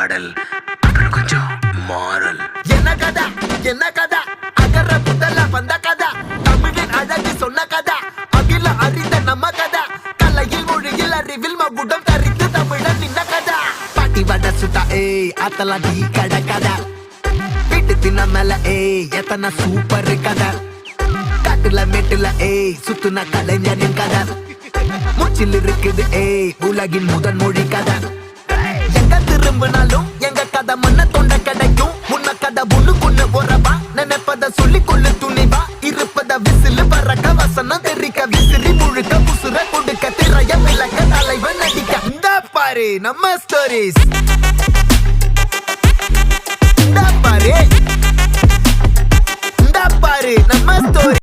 பாடல் அப்புறம் கொஞ்சம் மாறல். என்ன கதா அகர முதல வந்த கதா, தமிழின் அழகு சொன்ன கதா, அகில அறிந்த நம்ம கதா, கலையில் மொழியில் அறிவில் மகுடம் தரித்து தமிழன் நின்ன கதா. பாட்டி வட சுட்டா அத்தலாம் டீ கடை கதா, வீட்டு தின்ன மேல எத்தனை சூப்பர் கதா, காட்டுல மேட்டுல சுத்துன கலைஞரின் கதா, மூச்சில் இருக்குது உலகின் முதன் மொழி கதா. எங்க திரும்பினாலும் எங்க கதை மண்ண தொண்ட கிடைக்கும், முன்ன கதை ஒண்ணு போறவா, நினைப்பத சொல்லி கொள்ளு துணிவா, இருப்பத விசிலு பறக்க வசனம் தெரிக்க, விசிறி முழுக்க புசுர கொடுக்க, திரைய விளக்க, தலைவன் நடிக்க. இந்த பாரு நம்ம ஸ்டோரிஸ், இந்த பாரு நம்ம ஸ்டோரி.